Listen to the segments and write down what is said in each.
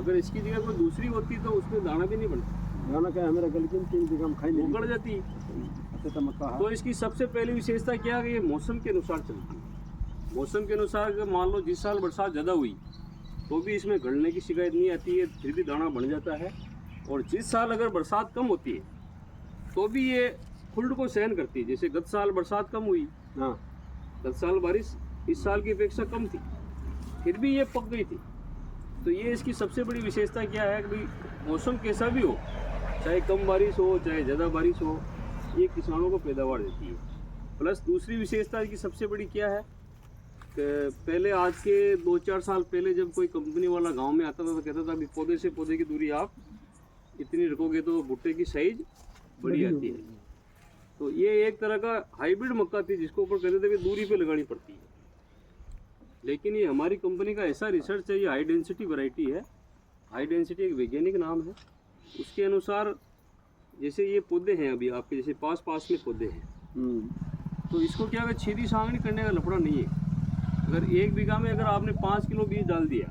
अगर इसकी जगह कोई दूसरी होती तो उसमें दाना भी नहीं बनता, दाना क्या है मेरा गलकिन 3 बीघा में खाई नहीं उगड़ जाती। अच्छा मक्का तो इसकी सबसे पहली विशेषता क्या है कि ये मौसम के अनुसार चलती है। मौसम के अनुसार अगर मान लो जिस साल बरसात ज़्यादा हुई तो भी इसमें गलने की शिकायत नहीं आती है, फिर भी दाना बन जाता है। और जिस साल अगर बरसात कम होती है तो भी ये खुल्ड को सहन करती है। जैसे गत साल बरसात कम हुई, हाँ गत साल बारिश इस साल की अपेक्षा कम थी, फिर भी ये पक गई थी। तो ये इसकी सबसे बड़ी विशेषता क्या है कि भाई मौसम कैसा भी हो, चाहे कम बारिश हो चाहे ज़्यादा बारिश हो, ये किसानों को पैदावार देती है। प्लस दूसरी विशेषता इसकी सबसे बड़ी क्या है कि पहले आज के 2-4 साल पहले जब कोई कंपनी वाला गांव में आता था तो कहता था कि पौधे से पौधे की दूरी आप इतनी रखोगे तो भुट्टे की साइज बड़ी आती है। तो ये एक तरह का हाइब्रिड मक्का थी जिसको ऊपर कहते थे कि दूरी पे लगानी पड़ती है। लेकिन ये हमारी कंपनी का ऐसा रिसर्च है, ये हाई डेंसिटी वैरायटी है। हाई डेंसिटी एक वैज्ञानिक नाम है। उसके अनुसार जैसे ये पौधे हैं अभी आपके जैसे पास पास में पौधे हैं, तो इसको क्या अगर छेदी सांगनी करने का लफड़ा नहीं है। अगर 1 बीघा में अगर आपने 5 किलो बीज डाल दिया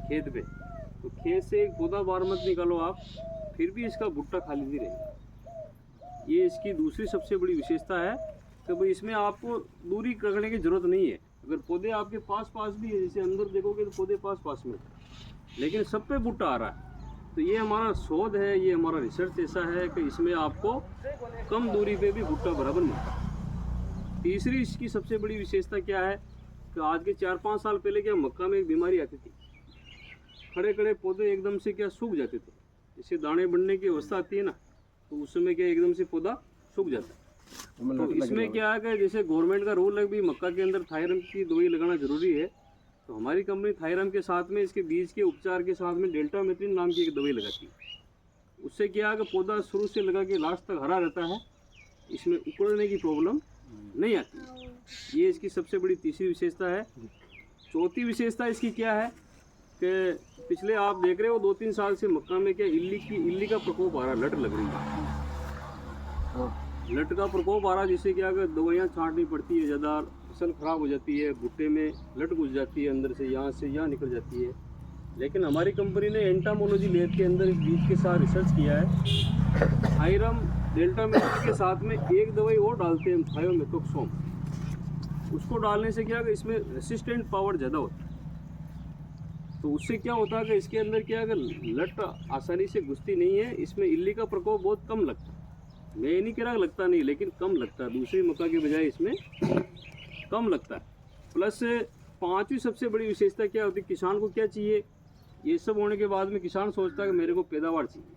खेत पे, तो खेत से एक पौधा बार मत निकालो आप, फिर भी इसका भुट्टा खाली नहीं रहेगा। ये इसकी दूसरी सबसे बड़ी विशेषता है कि भाई इसमें आपको दूरी रखने की ज़रूरत नहीं है। अगर पौधे आपके पास पास भी है, जैसे अंदर देखोगे तो पौधे पास पास में, लेकिन सब पे भुट्टा आ रहा है। तो ये हमारा शोध है, ये हमारा रिसर्च ऐसा है कि इसमें आपको कम दूरी पे भी भुट्टा बराबर मिलता है। तीसरी इसकी सबसे बड़ी विशेषता क्या है कि आज के 4-5 साल पहले क्या मक्का में एक बीमारी आती थी, खड़े खड़े पौधे एकदम से क्या सूख जाते थे। जैसे दाने बनने की अवस्था आती है ना, तो उस समय क्या एकदम से पौधा सूख जाता है। तो इसमें क्या है कि जैसे गवर्नमेंट का रूल है भी मक्का के अंदर थायरम की दवाई लगाना जरूरी है, तो हमारी कंपनी थायरम के साथ में इसके बीज के उपचार के साथ में डेल्टामेथ्रिन नाम की एक दवाई लगाती है। उससे क्या है कि पौधा शुरू से लगा के लास्ट तक हरा रहता है, इसमें उकड़ने की प्रॉब्लम नहीं आती। ये इसकी सबसे बड़ी तीसरी विशेषता है। चौथी विशेषता इसकी क्या है कि पिछले आप देख रहे हो 2-3 साल से मक्का में क्या इल्ली का प्रकोप आ रहा, लट लग रही है। लट का प्रकोप आ रहा, जिससे क्या अगर दवाइयाँ छांटनी पड़ती है, ज़्यादा फसल खराब हो जाती है, भुट्टे में लट घुस जाती है, अंदर से यहाँ निकल जाती है। लेकिन हमारी कंपनी ने एंटामोलॉजी लैब के अंदर इस बीज के साथ रिसर्च किया है। थायरम डेल्टामेथ्रिन के साथ में एक दवाई और डालते हैं, थायोमेथोक्सोम। उसको डालने से क्या कि इसमें रेसिस्टेंट पावर ज़्यादा होता है। तो उससे क्या होता है कि इसके अंदर क्या अगर लट आसानी से घुसती नहीं है, इसमें इल्ली का प्रकोप बहुत कम लगता है। मैं ये नहीं कह रहा लगता नहीं, लेकिन कम लगता है, दूसरी मक्का के बजाय इसमें कम लगता है। प्लस 5वीं सबसे बड़ी विशेषता क्या होती है, किसान को क्या चाहिए, ये सब होने के बाद में किसान सोचता है कि मेरे को पैदावार चाहिए,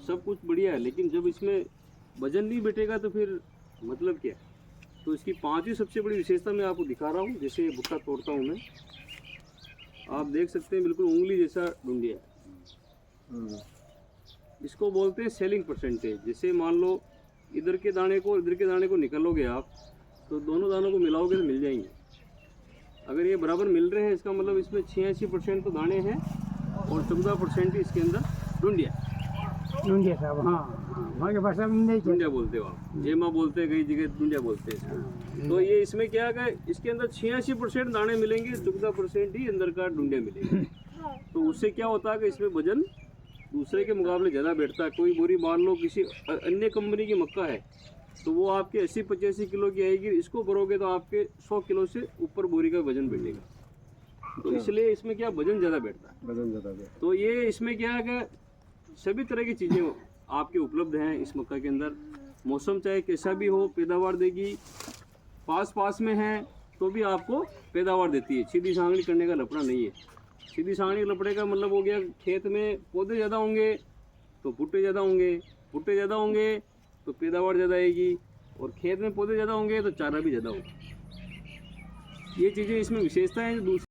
सब कुछ बढ़िया है, लेकिन जब इसमें वजन नहीं बैठेगा तो फिर मतलब क्या। तो इसकी 5वीं सबसे बड़ी विशेषता मैं आपको दिखा रहा हूँ। जैसे ये भुट्टा तोड़ता हूँ मैं, आप देख सकते हैं बिल्कुल उंगली जैसा ढूंढिया है। इसको बोलते हैं सेलिंग परसेंटेज। जैसे मान लो इधर के दाने को निकालोगे आप, तो दोनों दानों को मिलाओगे तो मिल जाएंगे। अगर ये बराबर मिल रहे हैं, इसका मतलब इसमें 86% तो दाने हैं और 14% ही इसके अंदर ढूंढिया साहब। हाँ हमारे भाषा में नहीं ढूंढिया बोलते हो आप, जेमा बोलते हैं, कई जगह ढूंढिया बोलते हैं। तो ये इसमें क्या है, इसके अंदर 86% दाने मिलेंगे, 14% ही अंदर का ढूंढिया मिलेंगे। तो उससे क्या होता है कि इसमें वजन दूसरे के मुकाबले ज़्यादा बैठता है। कोई बोरी मान लो किसी अन्य कंपनी की मक्का है तो वो आपके 80-85 किलो की आएगी, इसको भरोगे तो आपके 100 किलो से ऊपर बोरी का वजन बैठेगा। तो इसलिए इसमें क्या वजन ज़्यादा बैठता है, वजन ज़्यादा। तो ये इसमें क्या है कि सभी तरह की चीज़ें आपके उपलब्ध हैं इस मक्का के अंदर। मौसम चाहे कैसा भी हो पैदावार देगी, पास में है तो भी आपको पैदावार देती है। सीधी सांगनी करने का लफड़ा नहीं है। सीधी सांगनी लपड़े का मतलब हो गया खेत में पौधे ज़्यादा होंगे तो भुट्टे ज़्यादा होंगे, भुट्टे ज़्यादा होंगे तो पैदावार ज़्यादा आएगी, और खेत में पौधे ज़्यादा होंगे तो चारा भी ज़्यादा होगा। ये चीज़ें इसमें विशेषता हैं। दूसरी